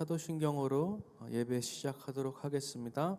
사도신경으로 예배 시작하도록 하겠습니다.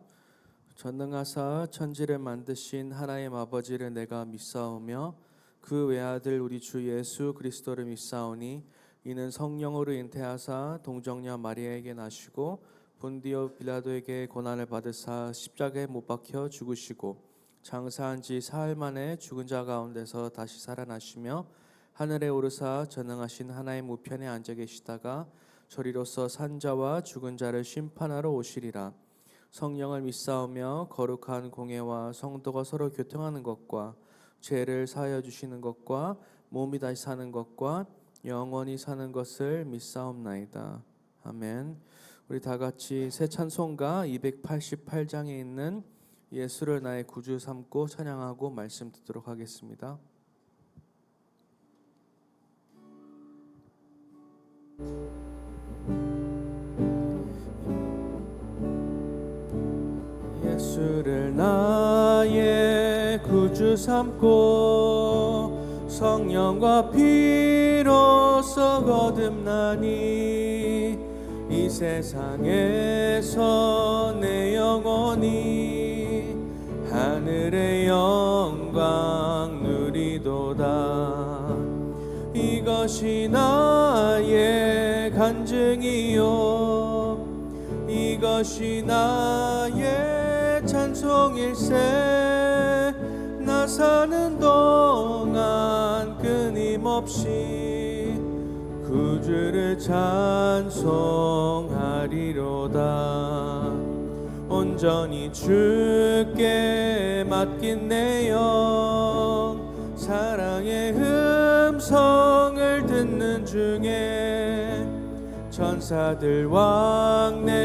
전능하사 천지를 만드신 하나님 아버지를 내가 믿사오며 그 외아들 우리 주 예수 그리스도를 믿사오니 이는 성령으로 잉태하사 동정녀 마리아에게 나시고 본디오 빌라도에게 고난을 받으사 십자가에 못 박혀 죽으시고 장사한 지 사흘 만에 죽은 자 가운데서 다시 살아나시며 하늘에 오르사 전능하신 하나님 우편에 앉아 계시다가 저리로서 산자와 죽은 자를 심판하러 오시리라. 성령을 믿사오며 거룩한 공예와 성도가 서로 교통하는 것과 죄를 사하여 주시는 것과 몸이 다시 사는 것과 영원히 사는 것을 믿사옵나이다. 아멘. 우리 다 같이 새 찬송가 288장에 있는 예수를 나의 구주 삼고 찬양하고 말씀 듣도록 하겠습니다. 예수를 나의 구주 삼고 성령과 피로써 거듭나니 이 세상에서 내 영혼이 하늘의 영광 누리도다. 이것이 나의 간증이요 이것이 나의 찬송일세. 나 사는 동안 끊임없이 구주를 찬송하리로다. 온전히 주께 맡긴 내 영 사랑의 음성을 듣는 중에 천사들 왕래하는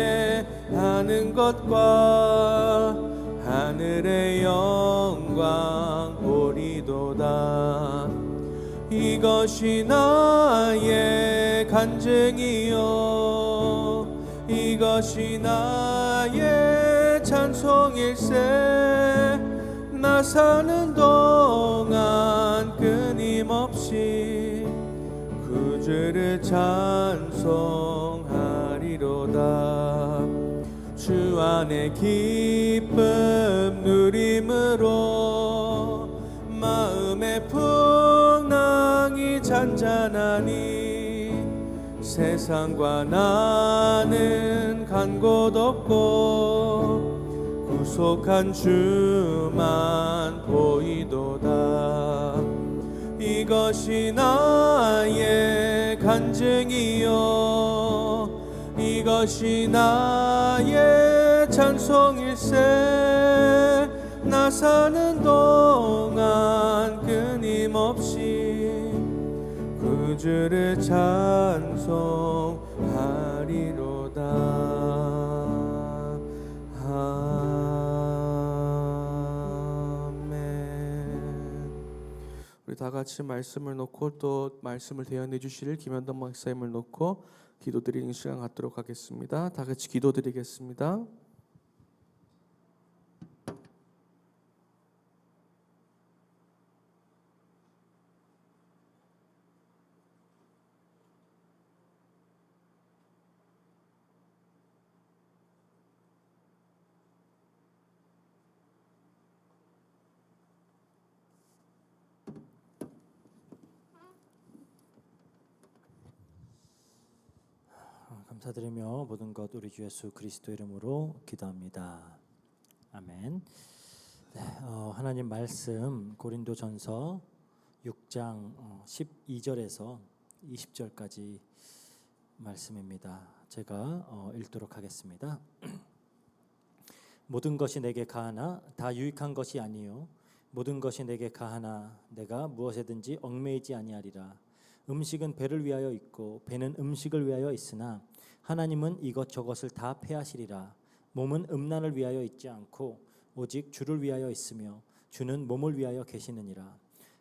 것과 하늘의 영광 보리도다. 이것이 나의 간증이요 이것이 나의 찬송일세. 나 사는 동안 끊임없이 구주를 찬송하리로다. 주 안에 기쁨 누림으로 마음의 풍랑이 잔잔하니 세상과 나는 간 곳 없고 구속한 주만 보이도다. 이것이 나의 간증이요 이것이 나의 찬송일세. 나 사는 동안 끊임없이 구주를 찬송하리로다. 우리 다 같이 말씀을 놓고 또 말씀을 대언해 주실 김현덕 목사님을 놓고 기도드리는 시간 갖도록 하겠습니다. 다 같이 기도드리겠습니다. 감사드리며 모든 것 우리 주 예수 그리스도 이름으로 기도합니다. 아멘. 네, 하나님 말씀 고린도전서 6장 12절에서 20절까지 말씀입니다. 제가 읽도록 하겠습니다. 모든 것이 내게 가하나 다 유익한 것이 아니요 모든 것이 내게 가하나 내가 무엇에든지 얽매이지 아니하리라. 음식은 배를 위하여 있고 배는 음식을 위하여 있으나 하나님은 이것저것을 다 패하시리라. 몸은 음란을 위하여 있지 않고 오직 주를 위하여 있으며 주는 몸을 위하여 계시느니라.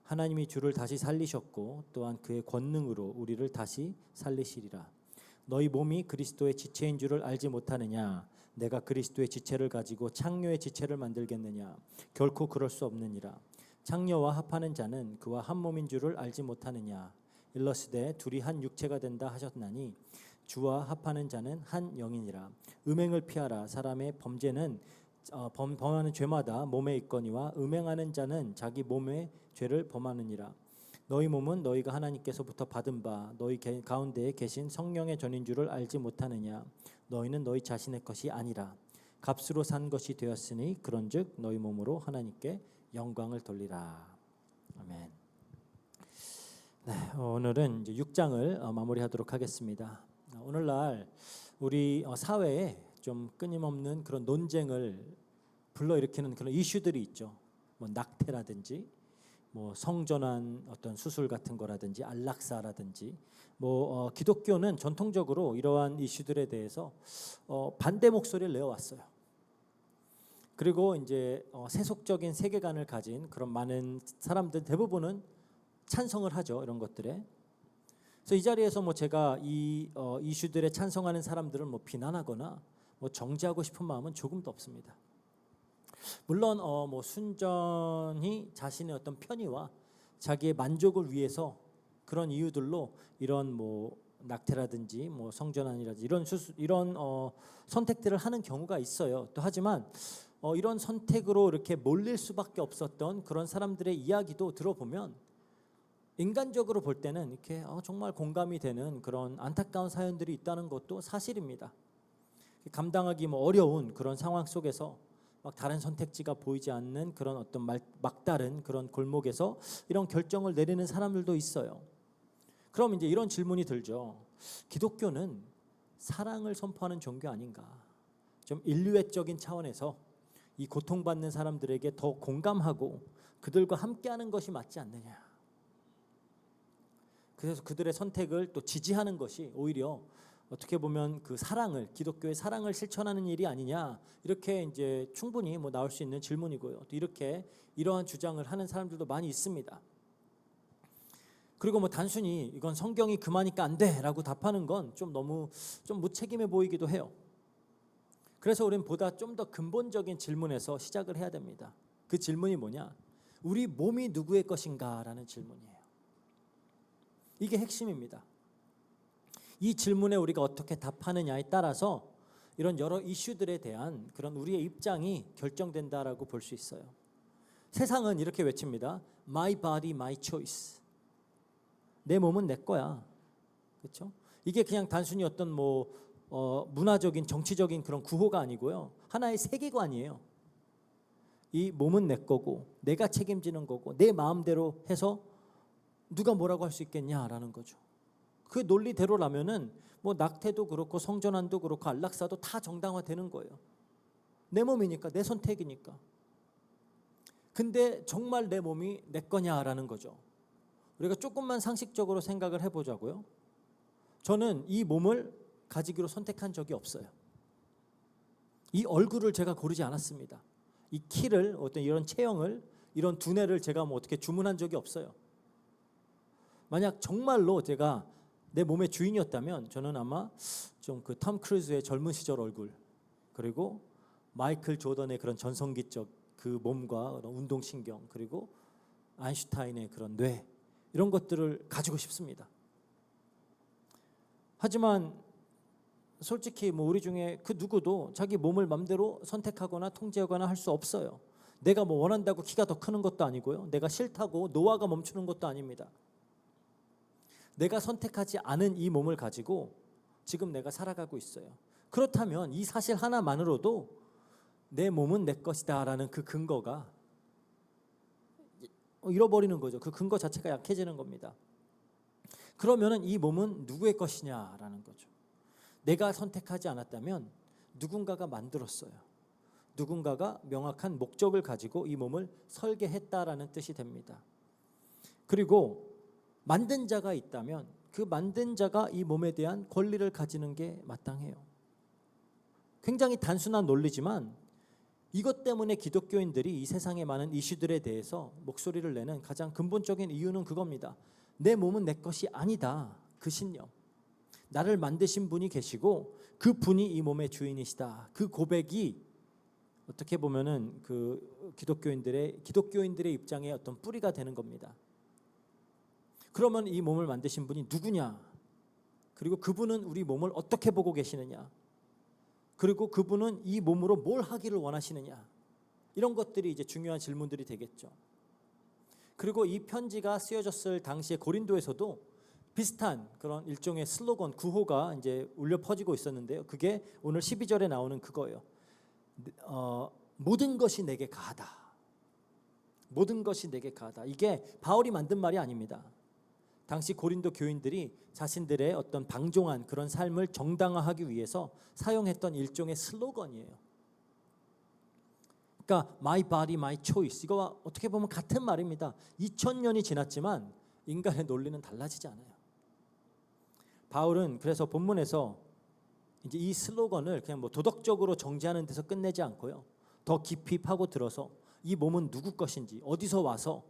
하나님이 주를 다시 살리셨고 또한 그의 권능으로 우리를 다시 살리시리라. 너희 몸이 그리스도의 지체인 줄을 알지 못하느냐? 내가 그리스도의 지체를 가지고 창녀의 지체를 만들겠느냐? 결코 그럴 수 없느니라. 창녀와 합하는 자는 그와 한 몸인 줄을 알지 못하느냐? 일러스되 둘이 한 육체가 된다 하셨나니 주와 합하는 자는 한 영이니라. 음행을 피하라. 사람의 범죄는 범하는 죄마다 몸에 있거니와 음행하는 자는 자기 몸의 죄를 범하느니라. 너희 몸은 너희가 하나님께서부터 받은 바 너희 가운데에 계신 성령의 전인 줄을 알지 못하느냐. 너희는 너희 자신의 것이 아니라 값으로 산 것이 되었으니 그런즉 너희 몸으로 하나님께 영광을 돌리라. 아멘. 네, 오늘은 이제 6장을 마무리하도록 하겠습니다. 오늘날 우리 사회에 좀 끊임없는 그런 논쟁을 불러일으키는 그런 이슈들이 있죠. 뭐 낙태라든지, 뭐 성전환 어떤 수술 같은 거라든지, 안락사라든지, 뭐 기독교는 전통적으로 이러한 이슈들에 대해서 반대 목소리를 내어왔어요. 그리고 이제 세속적인 세계관을 가진 그런 많은 사람들 대부분은 찬성을 하죠. 이런 것들에. 그래서 이 자리에서 뭐 제가 이 이슈들에 찬성하는 사람들을 뭐 비난하거나 뭐 정죄하고 싶은 마음은 조금도 없습니다. 물론 뭐 순전히 자신의 어떤 편의와 자기의 만족을 위해서 그런 이유들로 이런 뭐 낙태라든지 뭐 성전환이라든지 이런 선택들을 하는 경우가 있어요. 또 하지만 이런 선택으로 이렇게 몰릴 수밖에 없었던 그런 사람들의 이야기도 들어보면 인간적으로 볼 때는 이렇게 정말 공감이 되는 그런 안타까운 사연들이 있다는 것도 사실입니다. 감당하기 뭐 어려운 그런 상황 속에서 막 다른 선택지가 보이지 않는 그런 어떤 막다른 그런 골목에서 이런 결정을 내리는 사람들도 있어요. 그럼 이제 이런 질문이 들죠. 기독교는 사랑을 선포하는 종교 아닌가? 좀 인류애적인 차원에서 이 고통받는 사람들에게 더 공감하고 그들과 함께하는 것이 맞지 않느냐? 그래서 그들의 선택을 또 지지하는 것이 오히려 어떻게 보면 그 사랑을, 기독교의 사랑을 실천하는 일이 아니냐, 이렇게 이제 충분히 뭐 나올 수 있는 질문이고요. 또 이러한 주장을 하는 사람들도 많이 있습니다. 그리고 뭐 단순히 이건 성경이 그만이니까 안 돼라고 답하는 건 좀 너무 좀 무책임해 보이기도 해요. 그래서 우리는 보다 좀 더 근본적인 질문에서 시작을 해야 됩니다. 그 질문이 뭐냐? 우리 몸이 누구의 것인가라는 질문이에요. 이게 핵심입니다. 이 질문에 우리가 어떻게 답하느냐에 따라서 이런 여러 이슈들에 대한 그런 우리의 입장이 결정된다라고 볼 수 있어요. 세상은 이렇게 외칩니다. My body, my choice. 내 몸은 내 거야. 그렇죠? 이게 그냥 단순히 어떤 뭐 문화적인 정치적인 그런 구호가 아니고요. 하나의 세계관이에요. 이 몸은 내 거고 내가 책임지는 거고 내 마음대로 해서 누가 뭐라고 할 수 있겠냐라는 거죠. 그 논리대로라면은 뭐 낙태도 그렇고 성전환도 그렇고 안락사도 다 정당화되는 거예요. 내 몸이니까, 내 선택이니까. 근데 정말 내 몸이 내 거냐라는 거죠. 우리가 조금만 상식적으로 생각을 해보자고요. 저는 이 몸을 가지기로 선택한 적이 없어요. 이 얼굴을 제가 고르지 않았습니다. 이 키를, 어떤 이런 체형을, 이런 두뇌를 제가 뭐 어떻게 주문한 적이 없어요. 만약 정말로 제가 내 몸의 주인이었다면 저는 아마 좀 그 톰 크루즈의 젊은 시절 얼굴, 그리고 마이클 조던의 그런 전성기적 그 몸과 운동신경, 그리고 아인슈타인의 그런 뇌, 이런 것들을 가지고 싶습니다. 하지만 솔직히 뭐 우리 중에 그 누구도 자기 몸을 맘대로 선택하거나 통제하거나 할 수 없어요. 내가 뭐 원한다고 키가 더 크는 것도 아니고요. 내가 싫다고 노화가 멈추는 것도 아닙니다. 내가 선택하지 않은 이 몸을 가지고 지금 내가 살아가고 있어요. 그렇다면 이 사실 하나만으로도 내 몸은 내 것이다 라는 그 근거가 잃어버리는 거죠. 그 근거 자체가 약해지는 겁니다. 그러면은 이 몸은 누구의 것이냐라는 거죠. 내가 선택하지 않았다면 누군가가 만들었어요. 누군가가 명확한 목적을 가지고 이 몸을 설계했다라는 뜻이 됩니다. 그리고 만든 자가 있다면 그 만든 자가 이 몸에 대한 권리를 가지는 게 마땅해요. 굉장히 단순한 논리지만 이것 때문에 기독교인들이 이 세상의 많은 이슈들에 대해서 목소리를 내는 가장 근본적인 이유는 그겁니다. 내 몸은 내 것이 아니다. 그 신념. 나를 만드신 분이 계시고 그 분이 이 몸의 주인이시다. 그 고백이 어떻게 보면은 그 기독교인들의 입장에 어떤 뿌리가 되는 겁니다. 그러면 이 몸을 만드신 분이 누구냐? 그리고 그분은 우리 몸을 어떻게 보고 계시느냐, 그리고 그분은 이 몸으로 뭘 하기를 원하시느냐, 이런 것들이 이제 중요한 질문들이 되겠죠. 그리고 이 편지가 쓰여졌을 당시에 고린도에서도 비슷한 그런 일종의 슬로건, 구호가 이제 울려 퍼지고 있었는데요. 그게 오늘 12절에 나오는 그거예요. 모든 것이 내게 가하다. 모든 것이 내게 가하다. 이게 바울이 만든 말이 아닙니다. 당시 고린도 교인들이 자신들의 어떤 방종한 그런 삶을 정당화하기 위해서 사용했던 일종의 슬로건이에요. 그러니까 my body, my choice, 이거와 어떻게 보면 같은 말입니다. 2000년이 지났지만 인간의 논리는 달라지지 않아요. 바울은 그래서 본문에서 이제 이 슬로건을 그냥 뭐 도덕적으로 정지하는 데서 끝내지 않고요, 더 깊이 파고들어서 이 몸은 누구 것인지, 어디서 와서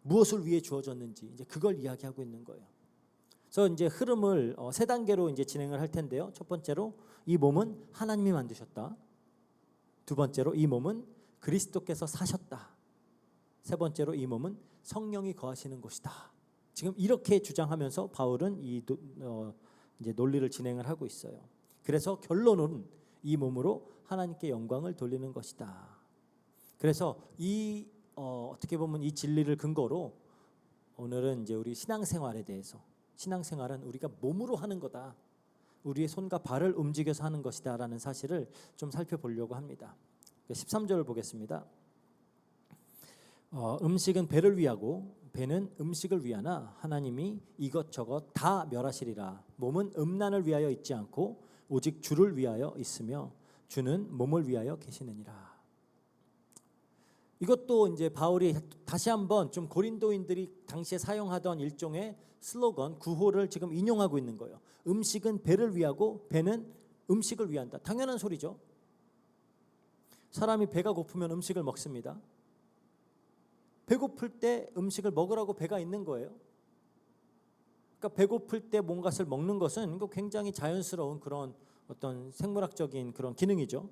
무엇을 위해 주어졌는지, 이제 그걸 이야기하고 있는 거예요. 그래서 이제 흐름을 세 단계로 이제 진행을 할 텐데요. 첫 번째로 이 몸은 하나님이 만드셨다. 두 번째로 이 몸은 그리스도께서 사셨다. 세 번째로 이 몸은 성령이 거하시는 곳이다. 지금 이렇게 주장하면서 바울은 이제 논리를 진행을 하고 있어요. 그래서 결론은 이 몸으로 하나님께 영광을 돌리는 것이다. 그래서 이 어떻게 보면 이 진리를 근거로 오늘은 이제 우리 신앙생활에 대해서, 신앙생활은 우리가 몸으로 하는 거다, 우리의 손과 발을 움직여서 하는 것이다라는 사실을 좀 살펴보려고 합니다. 13절을 보겠습니다. 음식은 배를 위하고 배는 음식을 위하나 하나님이 이것저것 다 멸하시리라. 몸은 음란을 위하여 있지 않고 오직 주를 위하여 있으며 주는 몸을 위하여 계시느니라. 이것도 이제 바울이 다시 한번 좀 고린도인들이 당시에 사용하던 일종의 슬로건, 구호를 지금 인용하고 있는 거예요. 음식은 배를 위하고 배는 음식을 위한다. 당연한 소리죠. 사람이 배가 고프면 음식을 먹습니다. 배고플 때 음식을 먹으라고 배가 있는 거예요. 그러니까 배고플 때 뭔가를 먹는 것은 굉장히 자연스러운 그런 어떤 생물학적인 그런 기능이죠.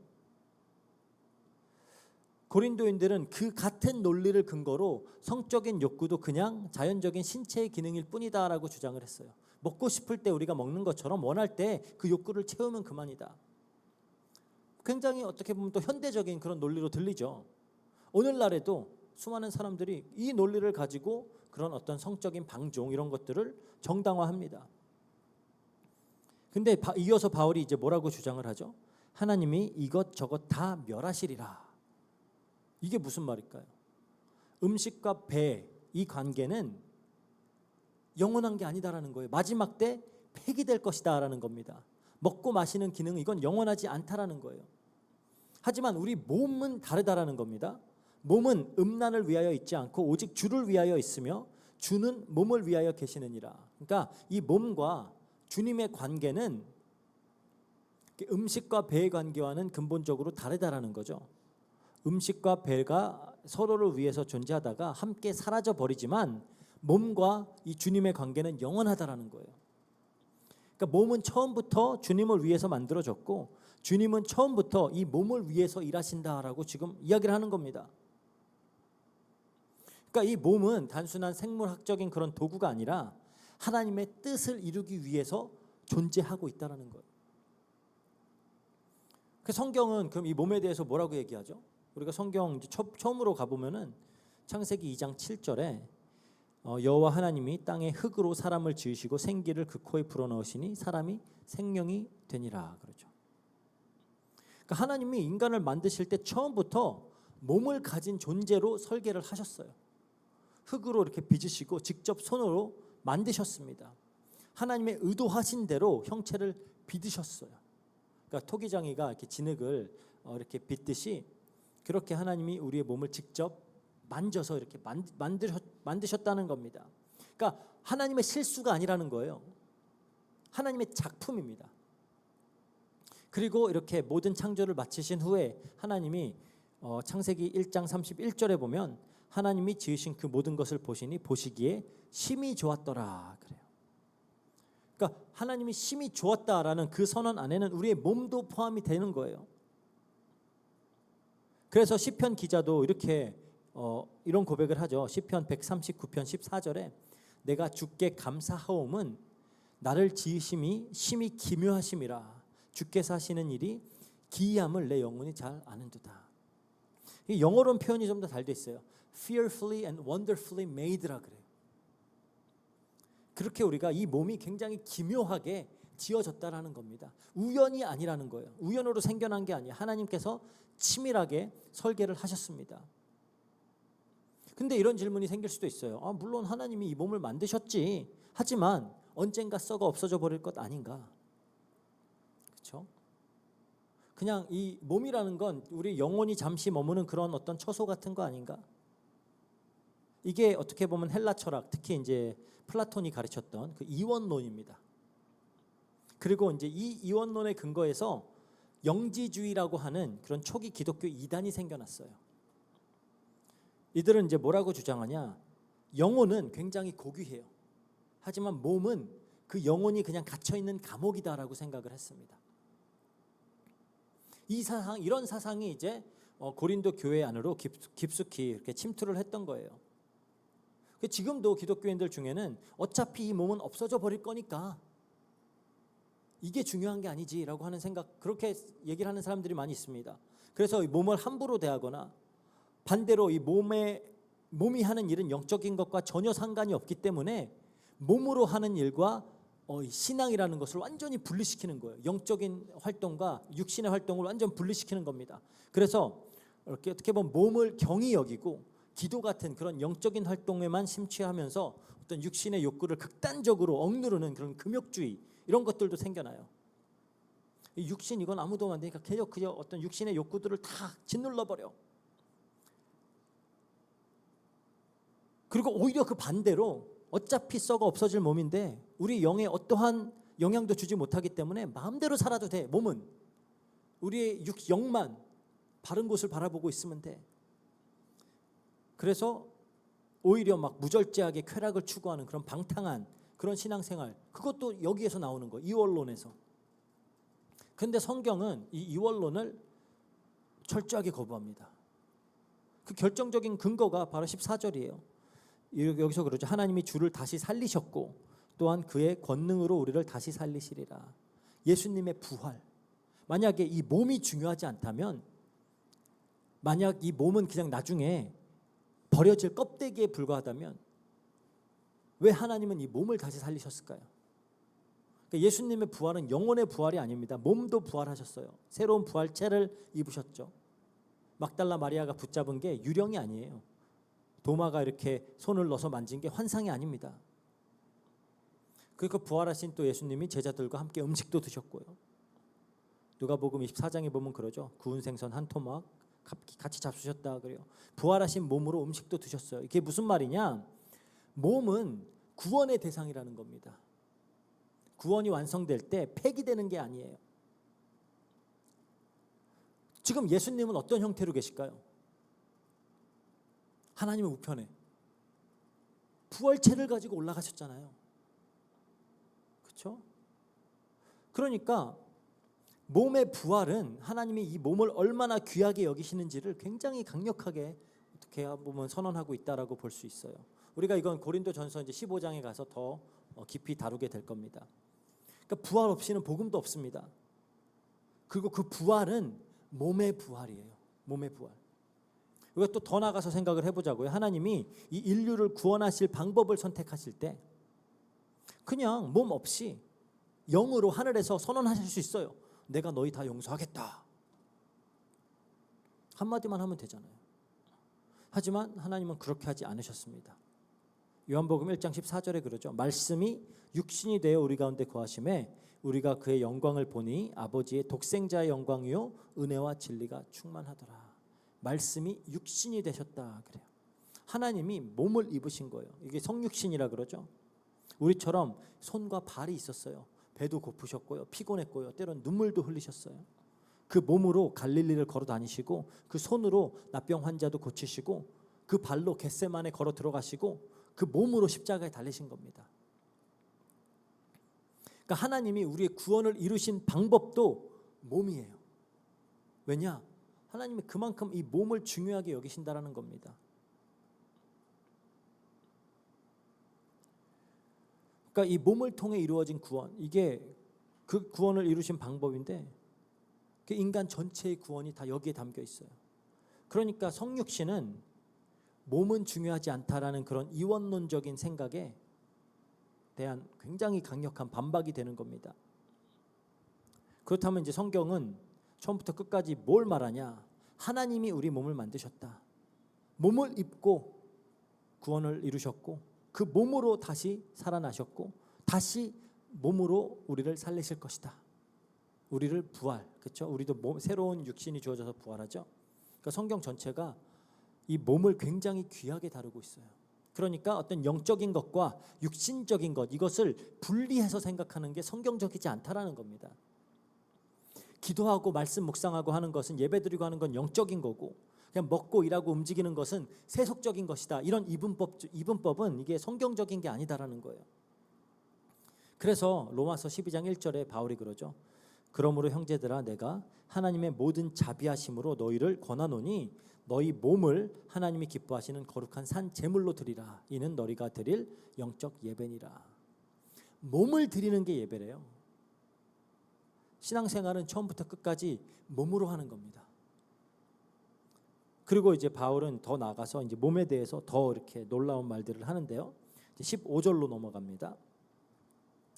고린도인들은 그 같은 논리를 근거로 성적인 욕구도 그냥 자연적인 신체의 기능일 뿐이다라고 주장을 했어요. 먹고 싶을 때 우리가 먹는 것처럼 원할 때 그 욕구를 채우면 그만이다. 굉장히 어떻게 보면 또 현대적인 그런 논리로 들리죠. 오늘날에도 수많은 사람들이 이 논리를 가지고 그런 어떤 성적인 방종 이런 것들을 정당화합니다. 근데 이어서 바울이 이제 뭐라고 주장을 하죠? 하나님이 이것저것 다 멸하시리라. 이게 무슨 말일까요? 음식과 배, 이 관계는 영원한 게 아니다라는 거예요. 마지막 때 폐기될 것이다라는 겁니다. 먹고 마시는 기능, 이건 영원하지 않다라는 거예요. 하지만 우리 몸은 다르다라는 겁니다. 몸은 음란을 위하여 있지 않고 오직 주를 위하여 있으며 주는 몸을 위하여 계시느니라. 그러니까 이 몸과 주님의 관계는 음식과 배의 관계와는 근본적으로 다르다라는 거죠. 음식과 배가 서로를 위해서 존재하다가 함께 사라져 버리지만 몸과 이 주님의 관계는 영원하다라는 거예요. 그러니까 몸은 처음부터 주님을 위해서 만들어졌고 주님은 처음부터 이 몸을 위해서 일하신다라고 지금 이야기를 하는 겁니다. 그러니까 이 몸은 단순한 생물학적인 그런 도구가 아니라 하나님의 뜻을 이루기 위해서 존재하고 있다라는 거예요. 그 성경은 그럼 이 몸에 대해서 뭐라고 얘기하죠? 우리가 성경 처음으로 가보면은 창세기 2장 7절에 여호와 하나님이 땅에 흙으로 사람을 지으시고 생기를 그 코에 불어넣으시니 사람이 생명이 되니라 그러죠. 그러니까 하나님이 인간을 만드실 때 처음부터 몸을 가진 존재로 설계를 하셨어요. 흙으로 이렇게 빚으시고 직접 손으로 만드셨습니다. 하나님의 의도하신 대로 형체를 빚으셨어요. 그러니까 토기장이가 이렇게 진흙을 이렇게 빚듯이 그렇게 하나님이 우리의 몸을 직접 만져서 이렇게 만드셨다는 겁니다. 그러니까 하나님의 실수가 아니라는 거예요. 하나님의 작품입니다. 그리고 이렇게 모든 창조를 마치신 후에 하나님이 창세기 1장 31절에 보면 하나님이 지으신 그 모든 것을 보시니 보시기에 심히 좋았더라 그래요. 그러니까 하나님이 심히 좋았다라는 그 선언 안에는 우리의 몸도 포함이 되는 거예요. 그래서 시편 기자도 이렇게 이런 고백을 하죠. 시편 139편 14절에 내가 주께 감사하옴은 나를 지으심이 심히 기묘하심이라. 주께서 하시는 일이 기이함을 내 영혼이 잘 아는도다. 이 영어로는 표현이 좀 더 잘 돼 있어요. Fearfully and wonderfully made라 그래요. 그렇게 우리가 이 몸이 굉장히 기묘하게 지어졌다라는 겁니다. 우연이 아니라는 거예요. 우연으로 생겨난 게 아니에요. 하나님께서 치밀하게 설계를 하셨습니다. 근데 이런 질문이 생길 수도 있어요. 물론 하나님이 이 몸을 만드셨지. 하지만 언젠가 썩어 없어져 버릴 것 아닌가? 그렇죠? 그냥 이 몸이라는 건 우리 영혼이 잠시 머무는 그런 어떤 처소 같은 거 아닌가? 이게 어떻게 보면 헬라 철학, 특히 이제 플라톤이 가르쳤던 그 이원론입니다. 그리고 이제 이 이원론의 근거에서 영지주의라고 하는 그런 초기 기독교 이단이 생겨났어요. 이들은 이제 뭐라고 주장하냐? 영혼은 굉장히 고귀해요. 하지만 몸은 그 영혼이 그냥 갇혀 있는 감옥이다라고 생각을 했습니다. 이런 사상이 이제 고린도 교회 안으로 깊숙이 이렇게 침투를 했던 거예요. 지금도 기독교인들 중에는 어차피 이 몸은 없어져 버릴 거니까 이게 중요한 게 아니지라고 하는 생각, 그렇게 얘기를 하는 사람들이 많이 있습니다. 그래서 이 몸을 함부로 대하거나 반대로 이 몸이 하는 일은 영적인 것과 전혀 상관이 없기 때문에 몸으로 하는 일과 신앙이라는 것을 완전히 분리시키는 거예요. 영적인 활동과 육신의 활동을 완전 분리시키는 겁니다. 그래서 이렇게 어떻게 보면 몸을 경히 여기고 기도 같은 그런 영적인 활동에만 심취하면서 어떤 육신의 욕구를 극단적으로 억누르는 그런 금욕주의, 이런 것들도 생겨나요. 이 육신 이건 아무도 안 되니까 그저 어떤 육신의 욕구들을 다 짓눌러 버려. 그리고 오히려 그 반대로 어차피 썩어 없어질 몸인데 우리 영에 어떠한 영향도 주지 못하기 때문에 마음대로 살아도 돼. 몸은 우리의 영만 바른 곳을 바라보고 있으면 돼. 그래서 오히려 막 무절제하게 쾌락을 추구하는 그런 방탕한 그런 신앙생활, 그것도 여기에서 나오는 거예요. 이원론에서. 근데 성경은 이 이원론을 철저하게 거부합니다. 그 결정적인 근거가 바로 14절이에요. 여기서 그러죠. 하나님이 주를 다시 살리셨고 또한 그의 권능으로 우리를 다시 살리시리라. 예수님의 부활. 만약에 이 몸이 중요하지 않다면, 만약 이 몸은 그냥 나중에 버려질 껍데기에 불과하다면 왜 하나님은 이 몸을 다시 살리셨을까요? 그러니까 예수님의 부활은 영혼의 부활이 아닙니다. 몸도 부활하셨어요. 새로운 부활체를 입으셨죠. 막달라 마리아가 붙잡은 게 유령이 아니에요. 도마가 이렇게 손을 넣어서 만진 게 환상이 아닙니다. 그러니까 부활하신 또 예수님이 제자들과 함께 음식도 드셨고요. 누가복음 24장에 보면 그러죠. 구운 생선 한 토막 같이 잡수셨다 그래요. 부활하신 몸으로 음식도 드셨어요. 이게 무슨 말이냐? 몸은 구원의 대상이라는 겁니다. 구원이 완성될 때 폐기되는 게 아니에요. 지금 예수님은 어떤 형태로 계실까요? 하나님의 우편에 부활체를 가지고 올라가셨잖아요. 그렇죠? 그러니까 몸의 부활은 하나님이 이 몸을 얼마나 귀하게 여기시는지를 굉장히 강력하게 어떻게 보면 선언하고 있다라고 볼 수 있어요. 우리가 이건 고린도전서 이제 15장에 가서 더 깊이 다루게 될 겁니다. 그러니까 부활 없이는 복음도 없습니다. 그리고 그 부활은 몸의 부활이에요. 몸의 부활. 우리가 또 더 나가서 생각을 해보자고요. 하나님이 이 인류를 구원하실 방법을 선택하실 때 그냥 몸 없이 영으로 하늘에서 선언하실 수 있어요. 내가 너희 다 용서하겠다. 한마디만 하면 되잖아요. 하지만 하나님은 그렇게 하지 않으셨습니다. 요한복음 1장 14절에 그러죠. 말씀이 육신이 되어 우리 가운데 거하심에 우리가 그의 영광을 보니 아버지의 독생자의 영광이요 은혜와 진리가 충만하더라. 말씀이 육신이 되셨다 그래요. 하나님이 몸을 입으신 거예요. 이게 성육신이라 그러죠. 우리처럼 손과 발이 있었어요. 배도 고프셨고요. 피곤했고요. 때론 눈물도 흘리셨어요. 그 몸으로 갈릴리를 걸어 다니시고 그 손으로 나병 환자도 고치시고 그 발로 겟세마네 걸어 들어가시고 그 몸으로 십자가에 달리신 겁니다. 그러니까 하나님이 우리의 구원을 이루신 방법도 몸이에요. 왜냐? 하나님이 그만큼 이 몸을 중요하게 여기신다라는 겁니다. 그러니까 이 몸을 통해 이루어진 구원, 이게 그 구원을 이루신 방법인데 그 인간 전체의 구원이 다 여기에 담겨 있어요. 그러니까 성육신은 몸은 중요하지 않다라는 그런 이원론적인 생각에 대한 굉장히 강력한 반박이 되는 겁니다. 그렇다면 이제 성경은 처음부터 끝까지 뭘 말하냐? 하나님이 우리 몸을 만드셨다. 몸을 입고 구원을 이루셨고 그 몸으로 다시 살아나셨고 다시 몸으로 우리를 살리실 것이다. 우리를 부활, 그렇죠? 우리도 새로운 육신이 주어져서 부활하죠. 그러니까 성경 전체가 이 몸을 굉장히 귀하게 다루고 있어요. 그러니까 어떤 영적인 것과 육신적인 것, 이것을 분리해서 생각하는 게 성경적이지 않다라는 겁니다. 기도하고 말씀 묵상하고 하는 것은, 예배드리고 하는 건 영적인 거고, 그냥 먹고 일하고 움직이는 것은 세속적인 것이다. 이런 이분법은 이게 성경적인 게 아니다라는 거예요. 그래서 로마서 12장 1절에 바울이 그러죠. 그러므로 형제들아, 내가 하나님의 모든 자비하심으로 너희를 권하노니 너희 몸을 하나님이 기뻐하시는 거룩한 산 제물로 드리라. 이는 너희가 드릴 영적 예배니라. 몸을 드리는 게 예배래요. 신앙생활은 처음부터 끝까지 몸으로 하는 겁니다. 그리고 이제 바울은 더 나아가서 이제 몸에 대해서 더 이렇게 놀라운 말들을 하는데요. 15절로 넘어갑니다.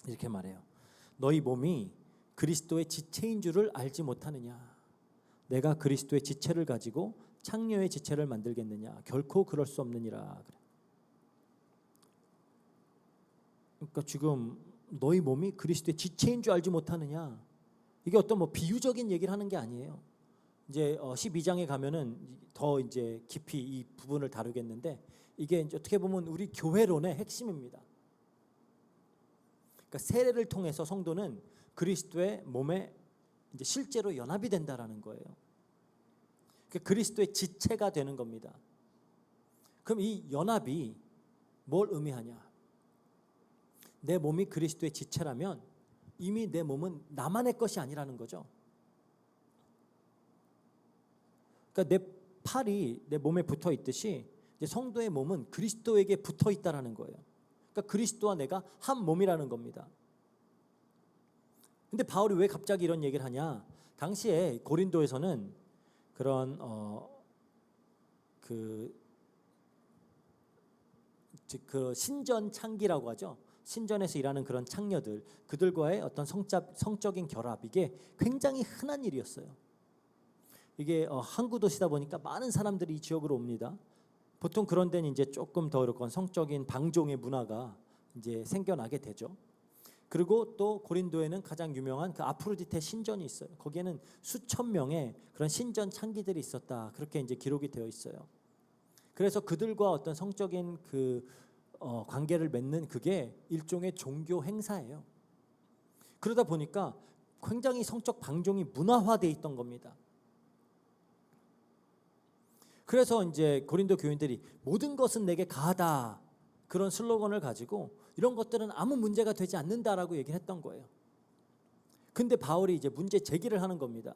이렇게 말해요. 너희 몸이 그리스도의 지체인 줄을 알지 못하느냐? 내가 그리스도의 지체를 가지고 창녀의 지체를 만들겠느냐? 결코 그럴 수 없느니라. 그러니까 지금 너희 몸이 그리스도의 지체인 줄 알지 못하느냐? 이게 어떤 뭐 비유적인 얘기를 하는 게 아니에요. 이제 12장에 가면은 더 이제 깊이 이 부분을 다루겠는데 이게 이제 어떻게 보면 우리 교회론의 핵심입니다. 그러니까 세례를 통해서 성도는 그리스도의 몸에 이제 실제로 연합이 된다라는 거예요. 그러니까 그리스도의 지체가 되는 겁니다. 그럼 이 연합이 뭘 의미하냐? 내 몸이 그리스도의 지체라면 이미 내 몸은 나만의 것이 아니라는 거죠. 그러니까 내 팔이 내 몸에 붙어 있듯이 이제 성도의 몸은 그리스도에게 붙어 있다라는 거예요. 그러니까 그리스도와 내가 한 몸이라는 겁니다. 근데 바울이 왜 갑자기 이런 얘기를 하냐? 당시에 고린도에서는 그런 그 신전 창기라고 하죠. 신전에서 일하는 그런 창녀들, 그들과의 어떤 성적인 결합, 이게 굉장히 흔한 일이었어요. 이게 항구 도시다 보니까 많은 사람들이 이 지역으로 옵니다. 보통 그런 데는 이제 조금 더 이렇게 성적인 방종의 문화가 이제 생겨나게 되죠. 그리고 또 고린도에는 가장 유명한 그 아프로디테 신전이 있어요. 거기에는 수천 명의 그런 신전 창기들이 있었다. 그렇게 이제 기록이 되어 있어요. 그래서 그들과 어떤 성적인 그 관계를 맺는 그게 일종의 종교 행사예요. 그러다 보니까 굉장히 성적 방종이 문화화되어 있던 겁니다. 그래서 이제 고린도 교인들이 모든 것은 내게 가하다, 그런 슬로건을 가지고 이런 것들은 아무 문제가 되지 않는다라고 얘기를 했던 거예요. 근데 바울이 이제 문제 제기를 하는 겁니다.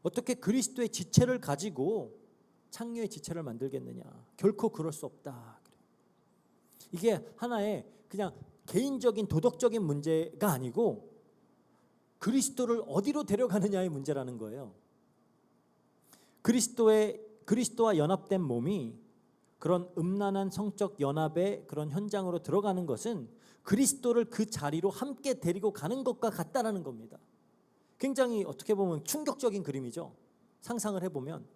어떻게 그리스도의 지체를 가지고 창녀의 지체를 만들겠느냐? 결코 그럴 수 없다. 이게 하나의 그냥 개인적인 도덕적인 문제가 아니고 그리스도를 어디로 데려가느냐의 문제라는 거예요. 그리스도와 연합된 몸이 그런 음란한 성적 연합의 그런 현장으로 들어가는 것은 그리스도를 그 자리로 함께 데리고 가는 것과 같다라는 겁니다. 굉장히 어떻게 보면 충격적인 그림이죠. 상상을 해보면.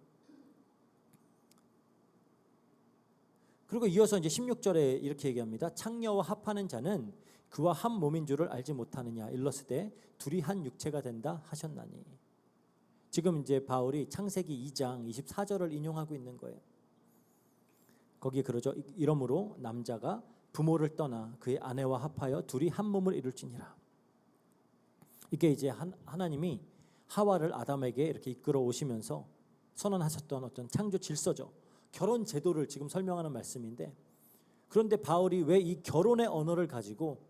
그리고 이어서 이제 16절에 이렇게 얘기합니다. 창녀와 합하는 자는 그와 한 몸인 줄을 알지 못하느냐? 일러스되 둘이 한 육체가 된다 하셨나니. 지금 이제 바울이 창세기 2장 24절을 인용하고 있는 거예요. 거기에 그러죠. 이러므로 남자가 부모를 떠나 그의 아내와 합하여 둘이 한 몸을 이룰지니라. 이게 이제 하나님이 하와를 아담에게 이렇게 이끌어 오시면서 선언하셨던 어떤 창조 질서죠. 결혼 제도를 지금 설명하는 말씀인데, 그런데 바울이 왜 이 결혼의 언어를 가지고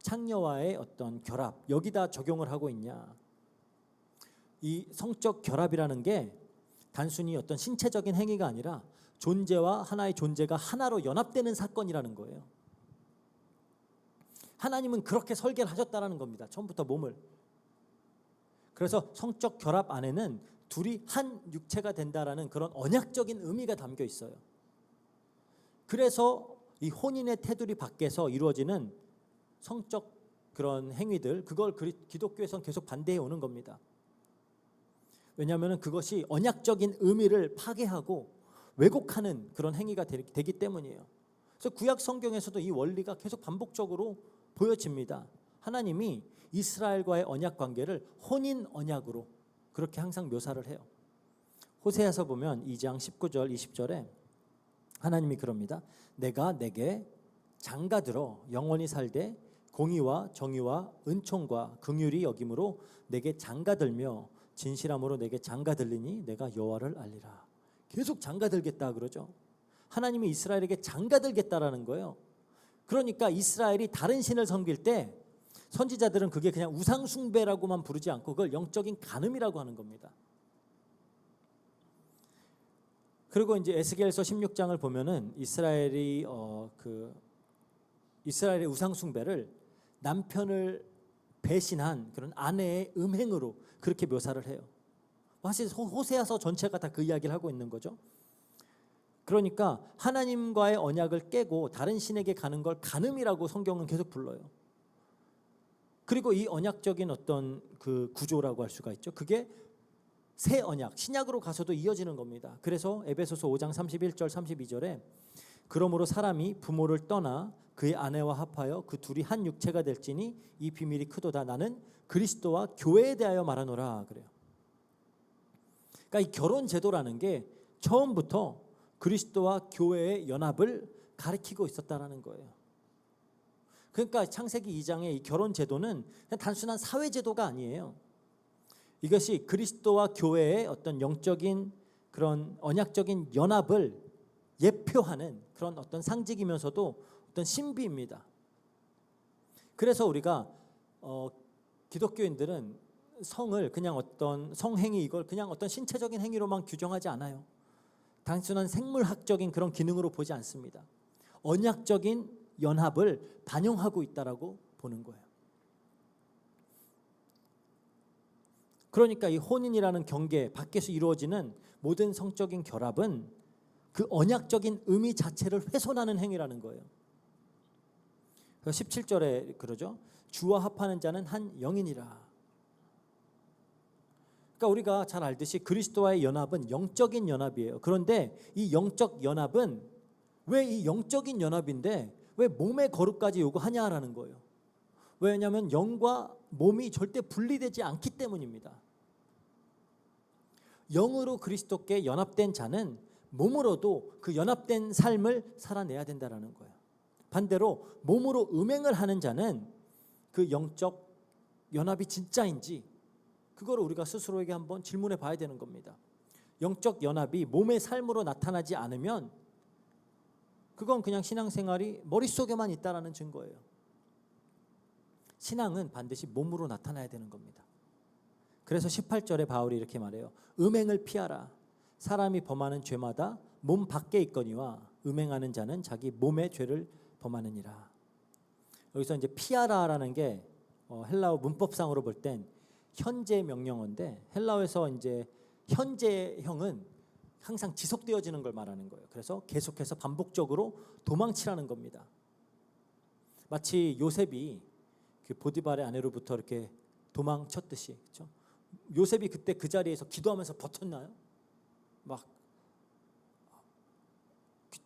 창녀와의 어떤 결합, 여기다 적용을 하고 있냐? 이 성적 결합이라는 게 단순히 어떤 신체적인 행위가 아니라 존재와 하나의 존재가 하나로 연합되는 사건이라는 거예요. 하나님은 그렇게 설계를 하셨다라는 겁니다. 처음부터 몸을. 그래서 성적 결합 안에는 둘이 한 육체가 된다라는 그런 언약적인 의미가 담겨 있어요. 그래서 이 혼인의 테두리 밖에서 이루어지는 성적 그런 행위들, 그걸 기독교에서는 계속 반대해 오는 겁니다. 왜냐하면 그것이 언약적인 의미를 파괴하고 왜곡하는 그런 행위가 되기 때문이에요. 그래서 구약 성경에서도 이 원리가 계속 반복적으로 보여집니다. 하나님이 이스라엘과의 언약 관계를 혼인 언약으로 그렇게 항상 묘사를 해요. 호세아서 보면 2장 19절 20절에 하나님이 그럽니다. 내가 내게 장가들어 영원히 살되 공의와 정의와 은총과 긍휼이 여김으로 내게 장가들며 진실함으로 내게 장가들리니 내가 여호와를 알리라. 계속 장가들겠다 그러죠. 하나님이 이스라엘에게 장가들겠다라는 거예요. 그러니까 이스라엘이 다른 신을 섬길 때 선지자들은 그게 그냥 우상 숭배라고만 부르지 않고 그걸 영적인 간음이라고 하는 겁니다. 그리고 이제 에스겔서 16장을 보면은 이스라엘의 우상 숭배를 남편을 배신한 그런 아내의 음행으로 그렇게 묘사를 해요. 사실 호세아서 전체가 다 그 이야기를 하고 있는 거죠. 그러니까 하나님과의 언약을 깨고 다른 신에게 가는 걸 간음이라고 성경은 계속 불러요. 그리고 이 언약적인 어떤 그 구조라고 할 수가 있죠. 그게 새 언약, 신약으로 가서도 이어지는 겁니다. 그래서 에베소서 5장 31절 32절에 그러므로 사람이 부모를 떠나 그의 아내와 합하여 그 둘이 한 육체가 될지니 이 비밀이 크도다. 나는 그리스도와 교회에 대하여 말하노라 그래요. 그러니까 이 결혼 제도라는 게 처음부터 그리스도와 교회의 연합을 가리키고 있었다라는 거예요. 그러니까 창세기 2장의 이 결혼 제도는 그냥 단순한 사회 제도가 아니에요. 이것이 그리스도와 교회의 어떤 영적인 그런 언약적인 연합을 예표하는 그런 어떤 상징이면서도 어떤 신비입니다. 그래서 우리가 기독교인들은 성을 그냥 어떤 성행위 이걸 그냥 어떤 신체적인 행위로만 규정하지 않아요. 단순한 생물학적인 그런 기능으로 보지 않습니다. 언약적인 연합을 반영하고 있다라고 보는 거예요. 그러니까 이 혼인이라는 경계 밖에서 이루어지는 모든 성적인 결합은 그 언약적인 의미 자체를 훼손하는 행위라는 거예요. 17절에 그러죠. 주와 합하는 자는 한 영이니라. 그러니까 우리가 잘 알듯이 그리스도와의 연합은 영적인 연합이에요. 그런데 이 영적 연합은 왜 이 영적인 연합인데 왜 몸의 거룩까지 요구하냐라는 거예요. 왜냐하면 영과 몸이 절대 분리되지 않기 때문입니다. 영으로 그리스도께 연합된 자는 몸으로도 그 연합된 삶을 살아내야 된다라는 거예요. 반대로 몸으로 음행을 하는 자는 그 영적 연합이 진짜인지 그거를 우리가 스스로에게 한번 질문해 봐야 되는 겁니다. 영적 연합이 몸의 삶으로 나타나지 않으면 그건 그냥 신앙생활이 머릿속에만 있다라는 증거예요. 신앙은 반드시 몸으로 나타나야 되는 겁니다. 그래서 18절에 바울이 이렇게 말해요. 음행을 피하라. 사람이 범하는 죄마다 몸 밖에 있거니와 음행하는 자는 자기 몸의 죄를 범하느니라. 여기서 이제 피하라라는 게 헬라어 문법상으로 볼 땐 현재 명령어인데 헬라어에서 이제 현재형은 항상 지속되어지는 걸 말하는 거예요. 그래서 계속해서 반복적으로 도망치라는 겁니다. 마치 요셉이 그 보디발의 아내로부터 이렇게 도망쳤듯이, 그렇죠? 요셉이 그때 그 자리에서 기도하면서 버텼나요? 막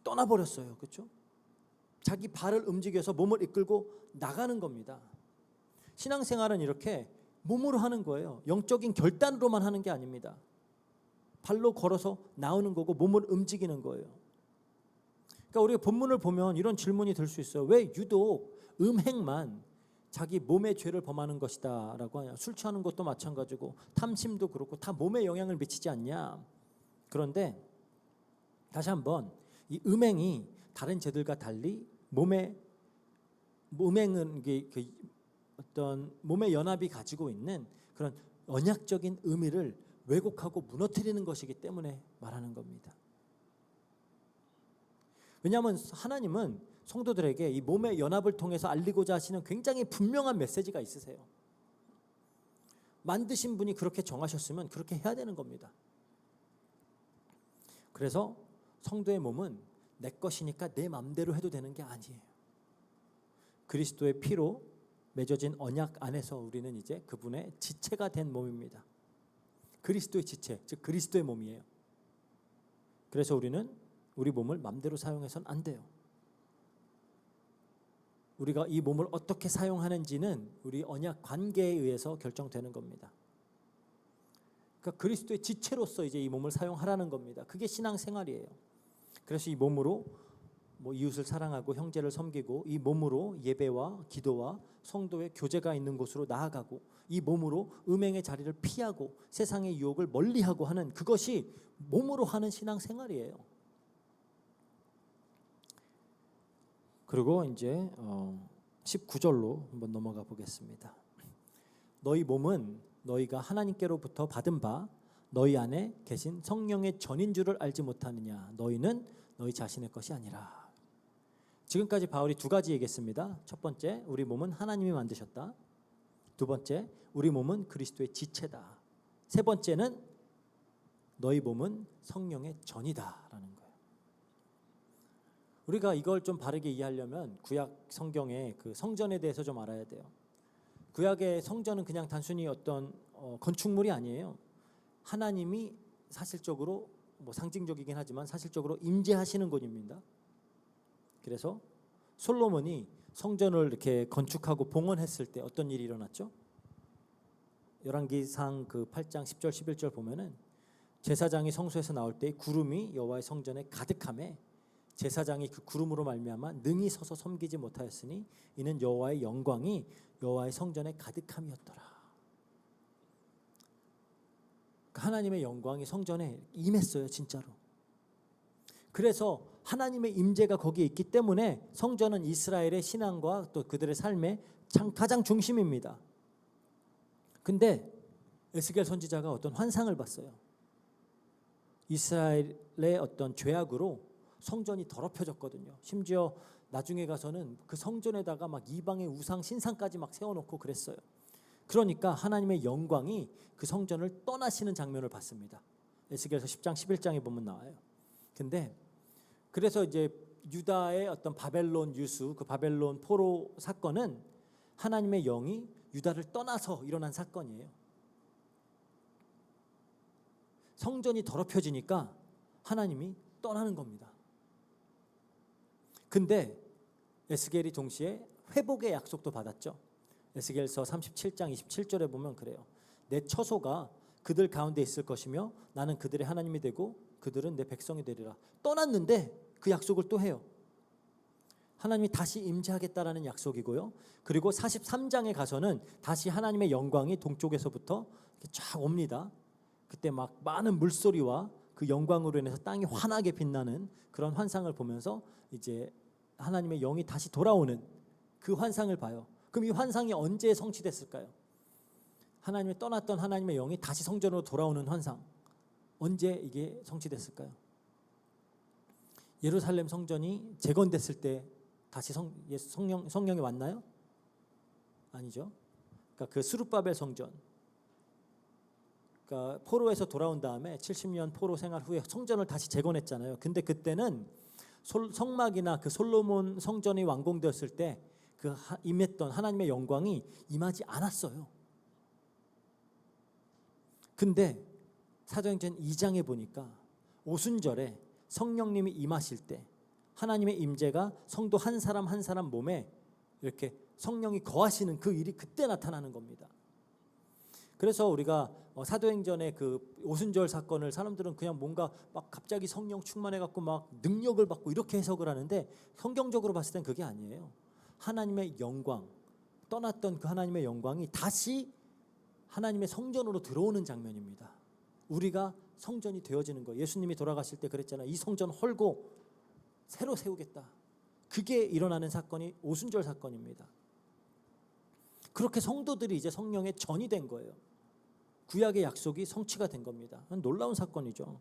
떠나버렸어요, 그렇죠? 자기 발을 움직여서 몸을 이끌고 나가는 겁니다. 신앙생활은 이렇게 몸으로 하는 거예요. 영적인 결단으로만 하는 게 아닙니다. 발로 걸어서 나오는 거고 몸을 움직이는 거예요. 그러니까 우리가 본문을 보면 이런 질문이 들 수 있어요. 왜 유독 음행만 자기 몸의 죄를 범하는 것이다 라고 하냐. 술 취하는 것도 마찬가지고 탐심도 그렇고 다 몸에 영향을 미치지 않냐. 그런데 다시 한번 이 음행이 다른 죄들과 달리 음행은 어떤 몸의 연합이 가지고 있는 그런 언약적인 의미를 왜곡하고 무너뜨리는 것이기 때문에 말하는 겁니다. 왜냐하면 하나님은 성도들에게 이 몸의 연합을 통해서 알리고자 하시는 굉장히 분명한 메시지가 있으세요. 만드신 분이 그렇게 정하셨으면 그렇게 해야 되는 겁니다. 그래서 성도의 몸은 내 것이니까 내 맘대로 해도 되는 게 아니에요. 그리스도의 피로 맺어진 언약 안에서 우리는 이제 그분의 지체가 된 몸입니다. 그리스도의 지체, 즉 그리스도의 몸이에요. 그래서 우리는 우리 몸을 맘대로 사용해서는 안 돼요. 우리가 이 몸을 어떻게 사용하는지는 우리 언약 관계에 의해서 결정되는 겁니다. 그러니까 그리스도의 지체로서 이제 이 몸을 사용하라는 겁니다. 그게 신앙생활이에요. 그래서 이 몸으로 이웃을 사랑하고 형제를 섬기고, 이 몸으로 예배와 기도와 성도의 교제가 있는 곳으로 나아가고, 이 몸으로 음행의 자리를 피하고 세상의 유혹을 멀리하고 하는, 그것이 몸으로 하는 신앙생활이에요. 그리고 이제 19절로 한번 넘어가 보겠습니다. 너희 몸은 너희가 하나님께로부터 받은 바 너희 안에 계신 성령의 전인 줄을 알지 못하느냐. 너희는 너희 자신의 것이 아니라. 지금까지 바울이 두 가지 얘기했습니다. 첫 번째, 우리 몸은 하나님이 만드셨다. 두 번째, 우리 몸은 그리스도의 지체다. 세 번째는 너희 몸은 성령의 전이다라는 거예요. 우리가 이걸 좀 바르게 이해하려면 구약 성경의 그 성전에 대해서 좀 알아야 돼요. 구약의 성전은 그냥 단순히 어떤 건축물이 아니에요. 하나님이 사실적으로 상징적이긴 하지만 사실적으로 임재하시는 곳입니다. 그래서 솔로몬이 성전을 이렇게 건축하고 봉헌했을 때 어떤 일이 일어났죠? 열왕기상 그 8장 10절 11절 보면은 제사장이 성소에서 나올 때 구름이 여호와의 성전에 가득함에 제사장이 그 구름으로 말미암아 능히 서서 섬기지 못하였으니 이는 여호와의 영광이 여호와의 성전에 가득함이었더라. 하나님의 영광이 성전에 임했어요, 진짜로. 그래서 하나님의 임재가 거기에 있기 때문에 성전은 이스라엘의 신앙과 또 그들의 삶의 가장 중심입니다. 근데 에스겔 선지자가 어떤 환상을 봤어요. 이스라엘의 어떤 죄악으로 성전이 더럽혀졌거든요. 심지어 나중에 가서는 그 성전에다가 막 이방의 우상 신상까지 막 세워놓고 그랬어요. 그러니까 하나님의 영광이 그 성전을 떠나시는 장면을 봤습니다. 에스겔서 10장 11장에 보면 나와요. 근데 그래서 이제 유다의 어떤 바벨론 유수, 그 바벨론 포로 사건은 하나님의 영이 유다를 떠나서 일어난 사건이에요. 성전이 더럽혀지니까 하나님이 떠나는 겁니다. 근데 에스겔이 동시에 회복의 약속도 받았죠. 에스겔서 37장 27절에 보면 그래요. 내 처소가 그들 가운데 있을 것이며 나는 그들의 하나님이 되고 그들은 내 백성이 되리라. 떠났는데 그 약속을 또 해요. 하나님이 다시 임재하겠다라는 약속이고요. 그리고 43장에 가서는 다시 하나님의 영광이 동쪽에서부터 쫙 옵니다. 그때 막 많은 물소리와 그 영광으로 인해서 땅이 환하게 빛나는 그런 환상을 보면서 이제 하나님의 영이 다시 돌아오는 그 환상을 봐요. 그럼 이 환상이 언제 성취됐을까요? 하나님이 떠났던 하나님의 영이 다시 성전으로 돌아오는 환상, 언제 이게 성취됐을까요? 예루살렘 성전이 재건됐을 때 다시 성령이 왔나요? 아니죠. 그러니까 그 스룹바벨 성전, 그러니까 포로에서 돌아온 다음에 70년 포로 생활 후에 성전을 다시 재건했잖아요. 근데 그때는 성막이나 그 솔로몬 성전이 완공되었을 때 그 임했던 하나님의 영광이 임하지 않았어요. 근데 사도행전 2장에 보니까 오순절에 성령님이 임하실 때 하나님의 임재가 성도 한 사람 한 사람 몸에 이렇게 성령이 거하시는 그 일이 그때 나타나는 겁니다. 그래서 우리가 사도행전의 그 오순절 사건을 사람들은 그냥 뭔가 막 갑자기 성령 충만해갖고 막 능력을 받고 이렇게 해석을 하는데 성경적으로 봤을 땐 그게 아니에요. 하나님의 영광, 떠났던 그 하나님의 영광이 다시 하나님의 성전으로 들어오는 장면입니다. 우리가 성전이 되어지는 거예요. 예수님이 돌아가실 때 그랬잖아요. 이 성전 헐고 새로 세우겠다. 그게 일어나는 사건이 오순절 사건입니다. 그렇게 성도들이 이제 성령의 전이 된 거예요. 구약의 약속이 성취가 된 겁니다. 놀라운 사건이죠.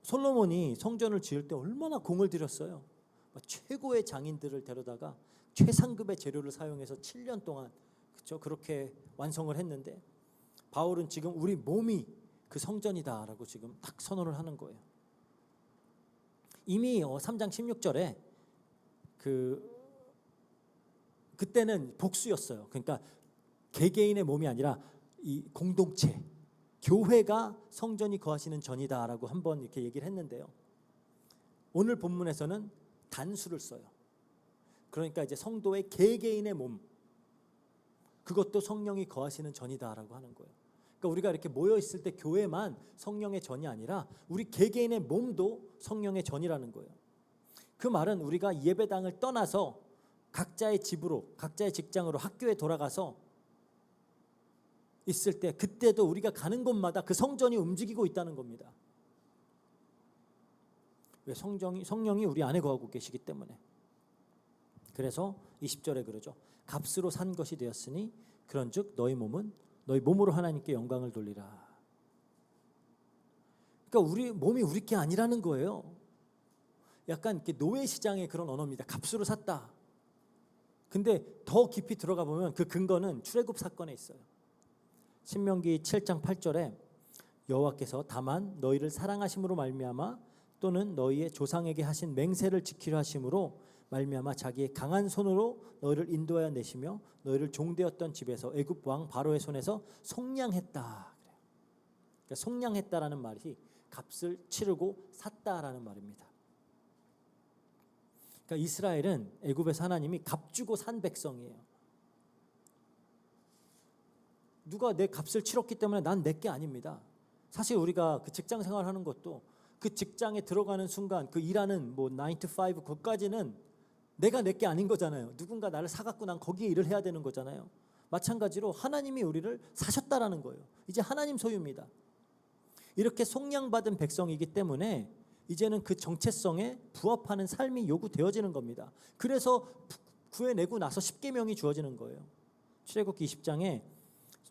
솔로몬이 성전을 지을 때 얼마나 공을 들였어요. 최고의 장인들을 데려다가 최상급의 재료를 사용해서 7년 동안 그렇죠? 그렇게 완성을 했는데 바울은 지금 우리 몸이 그 성전이다라고 지금 딱 선언을 하는 거예요. 이미 3장 16절에 그때는 복수였어요. 그러니까 개개인의 몸이 아니라 이 공동체, 교회가 성전이 거하시는 전이다라고 한번 이렇게 얘기를 했는데요. 오늘 본문에서는 단수를 써요. 그러니까 이제 성도의 개개인의 몸, 그것도 성령이 거하시는 전이다라고 하는 거예요. 그러니까 우리가 이렇게 모여 있을 때 교회만 성령의 전이 아니라 우리 개개인의 몸도 성령의 전이라는 거예요. 그 말은 우리가 예배당을 떠나서 각자의 집으로, 각자의 직장으로, 학교에 돌아가서 있을 때 그때도 우리가 가는 곳마다 그 성전이 움직이고 있다는 겁니다. 왜? 성령이 우리 안에 거하고 계시기 때문에. 그래서 20절에 그러죠. 값으로 산 것이 되었으니 그런즉 너희 몸은 너희 몸으로 하나님께 영광을 돌리라. 그러니까 우리 몸이 우리 게 아니라는 거예요. 약간 이렇게 노예 시장의 그런 언어입니다. 값으로 샀다. 근데 더 깊이 들어가 보면 그 근거는 출애굽 사건에 있어요. 신명기 7장 8절에 여호와께서 다만 너희를 사랑하심으로 말미암아 또는 너희의 조상에게 하신 맹세를 지키려 하심으로 말미암아 자기의 강한 손으로 너희를 인도하여 내시며 너희를 종되었던 집에서 애굽 왕 바로의 손에서 속량했다. 그러니까 속량했다라는 말이 값을 치르고 샀다라는 말입니다. 그러니까 이스라엘은 애굽에서 하나님이 값 주고 산 백성이에요. 누가 내 값을 치렀기 때문에 난 내 게 아닙니다. 사실 우리가 그 직장 생활하는 것도 그 직장에 들어가는 순간 그 일하는 9 to 5 그까지는 내가 내 게 아닌 거잖아요. 누군가 나를 사갖고 난 거기에 일을 해야 되는 거잖아요. 마찬가지로 하나님이 우리를 사셨다라는 거예요. 이제 하나님 소유입니다. 이렇게 속량받은 백성이기 때문에 이제는 그 정체성에 부합하는 삶이 요구되어지는 겁니다. 그래서 구해내고 나서 십계명이 주어지는 거예요. 출애굽기 20장에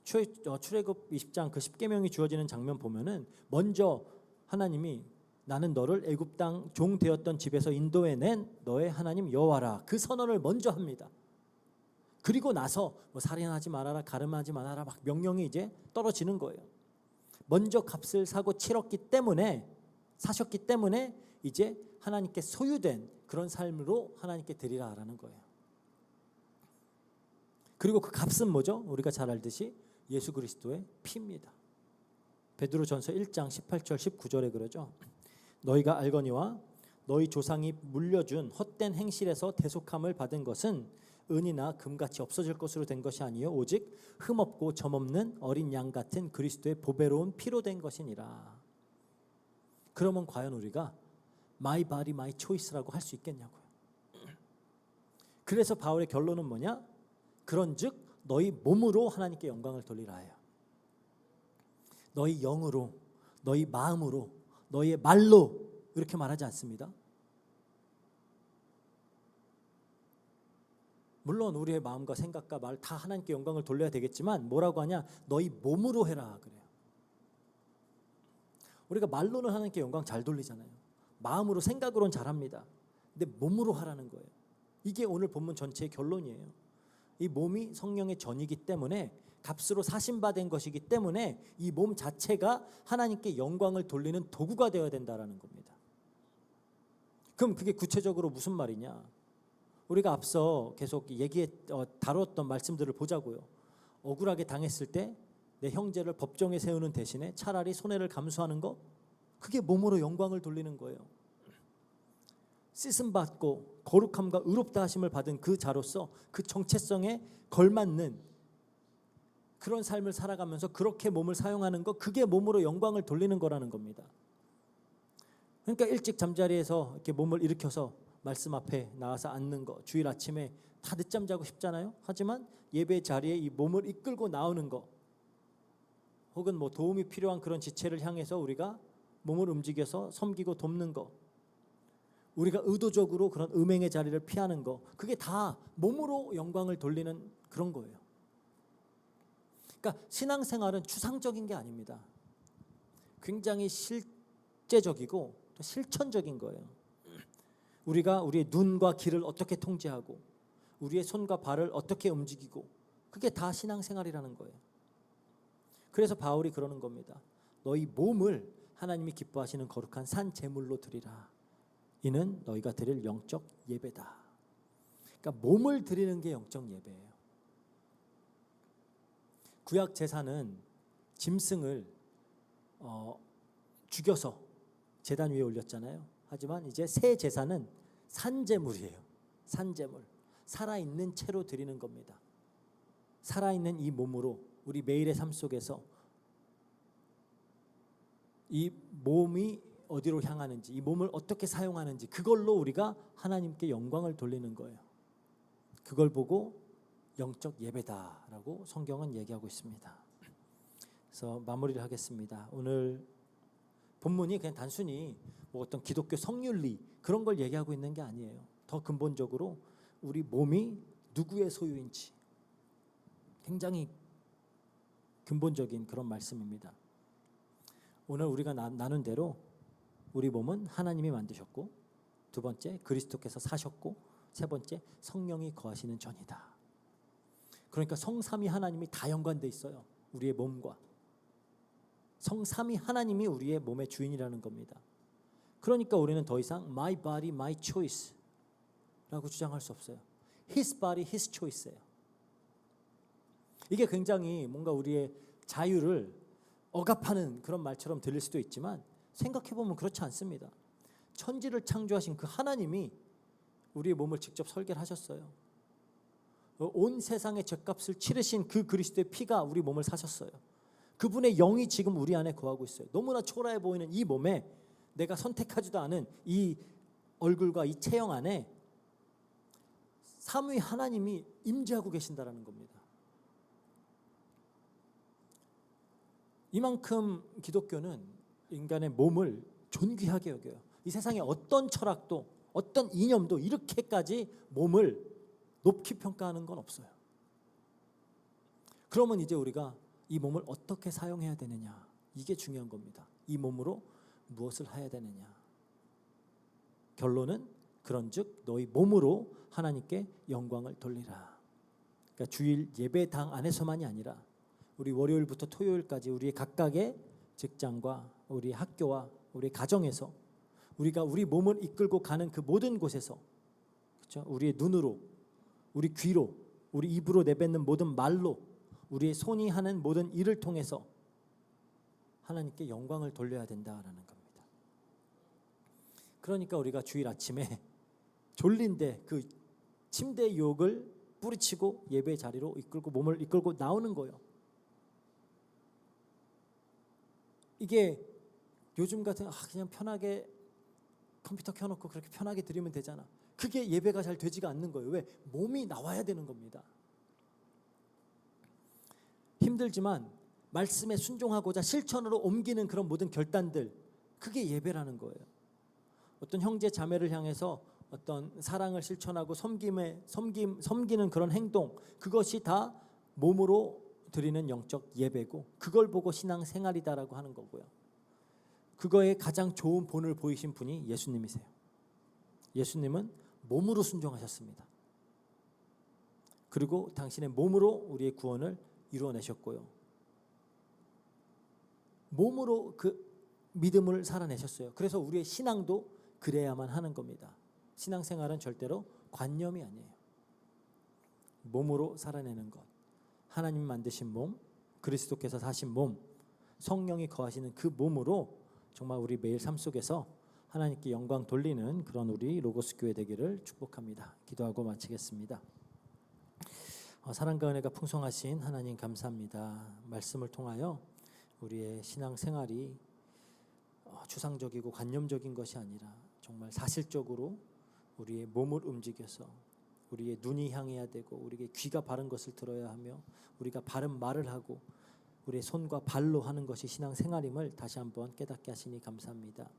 출애굽 20장 그 십계명이 주어지는 장면 보면은 먼저 하나님이 나는 너를 애굽 땅 종 되었던 집에서 인도해낸 너의 하나님 여호와라 그 선언을 먼저 합니다. 그리고 나서 살인하지 말아라, 가늠하지 말아라 막 명령이 이제 떨어지는 거예요. 먼저 값을 사고 치렀기 때문에 사셨기 때문에 이제 하나님께 소유된 그런 삶으로 하나님께 드리라라는 거예요. 그리고 그 값은 뭐죠? 우리가 잘 알듯이 예수 그리스도의 피입니다. 베드로전서 1장 18절 19절에 그러죠. 너희가 알거니와 너희 조상이 물려준 헛된 행실에서 대속함을 받은 것은 은이나 금같이 없어질 것으로 된 것이 아니요 오직 흠없고 점없는 어린 양 같은 그리스도의 보배로운 피로 된 것이니라. 그러면 과연 우리가 my body, my choice라고 할 수 있겠냐고요. 그래서 바울의 결론은 뭐냐? 그런즉 너희 몸으로 하나님께 영광을 돌리라예요. 너희 영으로, 너희 마음으로, 너희의 말로 이렇게 말하지 않습니다. 물론 우리의 마음과 생각과 말 다 하나님께 영광을 돌려야 되겠지만 뭐라고 하냐? 너희 몸으로 해라 그래요. 우리가 말로는 하나님께 영광 잘 돌리잖아요. 마음으로 생각으로는 잘합니다. 근데 몸으로 하라는 거예요. 이게 오늘 본문 전체의 결론이에요. 이 몸이 성령의 전이기 때문에 값으로 사신받은 것이기 때문에 이 몸 자체가 하나님께 영광을 돌리는 도구가 되어야 된다라는 겁니다. 그럼 그게 구체적으로 무슨 말이냐? 우리가 앞서 계속 다뤘던 말씀들을 보자고요. 억울하게 당했을 때 내 형제를 법정에 세우는 대신에 차라리 손해를 감수하는 거, 그게 몸으로 영광을 돌리는 거예요. 씻음받고 거룩함과 의롭다 하심을 받은 그 자로서 그 정체성에 걸맞는 그런 삶을 살아가면서 그렇게 몸을 사용하는 거, 그게 몸으로 영광을 돌리는 거라는 겁니다. 그러니까 일찍 잠자리에서 이렇게 몸을 일으켜서 말씀 앞에 나와서 앉는 거, 주일 아침에 다 늦잠 자고 싶잖아요. 하지만 예배 자리에 이 몸을 이끌고 나오는 거, 혹은 도움이 필요한 그런 지체를 향해서 우리가 몸을 움직여서 섬기고 돕는 거, 우리가 의도적으로 그런 음행의 자리를 피하는 거, 그게 다 몸으로 영광을 돌리는 그런 거예요. 그러니까 신앙생활은 추상적인 게 아닙니다. 굉장히 실제적이고 또 실천적인 거예요. 우리가 우리의 눈과 귀를 어떻게 통제하고 우리의 손과 발을 어떻게 움직이고 그게 다 신앙생활이라는 거예요. 그래서 바울이 그러는 겁니다. 너희 몸을 하나님이 기뻐하시는 거룩한 산 제물로 드리라. 이는 너희가 드릴 영적 예배다. 그러니까 몸을 드리는 게 영적 예배예요. 구약 제사는 짐승을 죽여서 제단 위에 올렸잖아요. 하지만 이제 새 제사는 산제물이에요. 산제물. 살아있는 채로 드리는 겁니다. 살아있는 이 몸으로 우리 매일의 삶 속에서 이 몸이 어디로 향하는지, 이 몸을 어떻게 사용하는지 그걸로 우리가 하나님께 영광을 돌리는 거예요. 그걸 보고 영적 예배다라고 성경은 얘기하고 있습니다. 그래서 마무리를 하겠습니다. 오늘 본문이 그냥 단순히 뭐 어떤 기독교 성윤리 그런 걸 얘기하고 있는 게 아니에요. 더 근본적으로 우리 몸이 누구의 소유인지 굉장히 근본적인 그런 말씀입니다. 오늘 우리가 나눈 대로 우리 몸은 하나님이 만드셨고, 두 번째 그리스도께서 사셨고, 세 번째 성령이 거하시는 전이다. 그러니까 성삼위 하나님이 다 연관돼 있어요. 우리의 몸과 성삼위 하나님이 우리의 몸의 주인이라는 겁니다. 그러니까 우리는 더 이상 my body, my choice 라고 주장할 수 없어요. His body, His choice예요. 이게 굉장히 뭔가 우리의 자유를 억압하는 그런 말처럼 들릴 수도 있지만 생각해보면 그렇지 않습니다. 천지를 창조하신 그 하나님이 우리의 몸을 직접 설계를 하셨어요. 온 세상의 죗값을 치르신 그 그리스도의 피가 우리 몸을 사셨어요. 그분의 영이 지금 우리 안에 거하고 있어요. 너무나 초라해 보이는 이 몸에 내가 선택하지도 않은 이 얼굴과 이 체형 안에 삼위 하나님이 임재하고 계신다라는 겁니다. 이만큼 기독교는 인간의 몸을 존귀하게 여겨요. 이 세상에 어떤 철학도 어떤 이념도 이렇게까지 몸을 높이 평가하는 건 없어요. 그러면 이제 우리가 이 몸을 어떻게 사용해야 되느냐, 이게 중요한 겁니다. 이 몸으로 무엇을 해야 되느냐. 결론은 그런즉 너희 몸으로 하나님께 영광을 돌리라. 그러니까 주일 예배당 안에서만이 아니라 우리 월요일부터 토요일까지 우리의 각각의 직장과 우리 학교와 우리 가정에서 우리가 우리 몸을 이끌고 가는 그 모든 곳에서, 그렇죠? 우리의 눈으로, 우리 귀로, 우리 입으로 내뱉는 모든 말로, 우리의 손이 하는 모든 일을 통해서 하나님께 영광을 돌려야 된다라는 겁니다. 그러니까 우리가 주일 아침에 졸린데 그 침대 유혹을 뿌리치고 예배 자리로 이끌고 몸을 이끌고 나오는 거예요. 이게 요즘 같은 그냥 편하게 컴퓨터 켜놓고 그렇게 편하게 드리면 되잖아. 그게 예배가 잘 되지가 않는 거예요. 왜? 몸이 나와야 되는 겁니다. 힘들지만 말씀에 순종하고자 실천으로 옮기는 그런 모든 결단들, 그게 예배라는 거예요. 어떤 형제 자매를 향해서 어떤 사랑을 실천하고 섬기는 그런 행동, 그것이 다 몸으로 드리는 영적 예배고, 그걸 보고 신앙생활이다라고 하는 거고요. 그거에 가장 좋은 본을 보이신 분이 예수님이세요. 예수님은 몸으로 순종하셨습니다. 그리고 당신의 몸으로 우리의 구원을 이루어내셨고요. 몸으로 그 믿음을 살아내셨어요. 그래서 우리의 신앙도 그래야만 하는 겁니다. 신앙생활은 절대로 관념이 아니에요. 몸으로 살아내는 것, 하나님이 만드신 몸, 그리스도께서 사신 몸, 성령이 거하시는 그 몸으로 정말 우리 매일 삶 속에서 하나님께 영광 돌리는 그런 우리 로고스 교회 되기를 축복합니다. 기도하고 마치겠습니다. 사랑과 은혜가 풍성하신 하나님 감사합니다. 말씀을 통하여 우리의 신앙생활이 추상적이고 관념적인 것이 아니라 정말 사실적으로 우리의 몸을 움직여서 우리의 눈이 향해야 되고 우리의 귀가 바른 것을 들어야 하며 우리가 바른 말을 하고 우리의 손과 발로 하는 것이 신앙생활임을 다시 한번 깨닫게 하시니 감사합니다.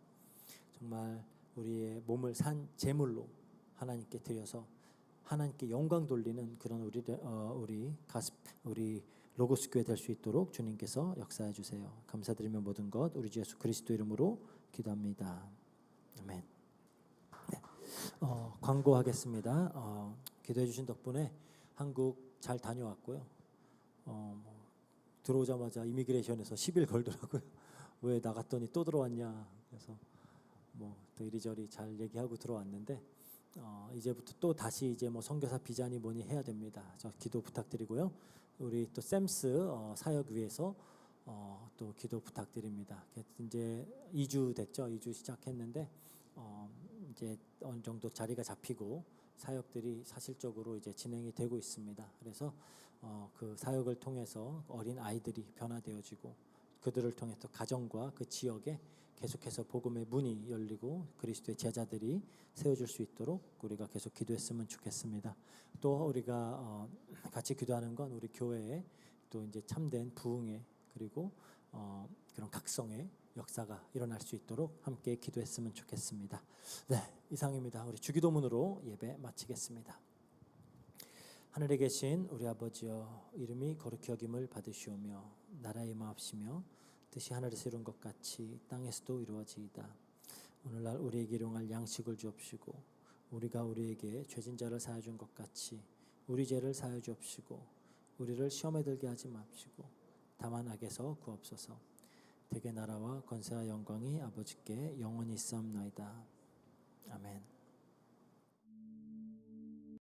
정말 우리의 몸을 산 제물로 하나님께 드려서 하나님께 영광 돌리는 그런 우리 로고스 교회 될 수 있도록 주님께서 역사해 주세요. 감사드리며 모든 것 우리 주 예수 그리스도 이름으로 기도합니다. 아멘. 네. 광고하겠습니다. 기도해 주신 덕분에 한국 잘 다녀왔고요. 뭐 들어오자마자 이미그레이션에서 10일 걸더라고요. 왜 나갔더니 또 들어왔냐. 그래서 뭐 또 이리저리 잘 얘기하고 들어왔는데 이제부터 또 다시 이제 뭐 선교사 비자니 뭐니 해야 됩니다. 저 기도 부탁드리고요. 우리 또 샘스 사역 위해서 또 기도 부탁드립니다. 이제 2주 됐죠. 2주 시작했는데 이제 어느 정도 자리가 잡히고 사역들이 사실적으로 이제 진행이 되고 있습니다. 그래서 그 사역을 통해서 어린 아이들이 변화되어지고 그들을 통해서 가정과 그 지역에 계속해서 복음의 문이 열리고 그리스도의 제자들이 세워질 수 있도록 우리가 계속 기도했으면 좋겠습니다. 또 우리가 같이 기도하는 건 우리 교회에 또 이제 참된 부흥의 그리고 그런 각성의 역사가 일어날 수 있도록 함께 기도했으면 좋겠습니다. 네, 이상입니다. 우리 주기도문으로 예배 마치겠습니다. 하늘에 계신 우리 아버지여, 이름이 거룩히 여김을 받으시오며 나라의 마옵시며 뜻이 하늘에서 이룬 것 같이 땅에서도 이루어지이다. 오늘날 우리에게 일용할 양식을 주옵시고 우리가 우리에게 죄진 자를 사하여 준 것 같이 우리 죄를 사하여 주옵시고 우리를 시험에 들게 하지 마옵시고 다만 악에서 구하옵소서. 대개 나라와 권세와 영광이 아버지께 영원히 있사옵나이다. 아멘.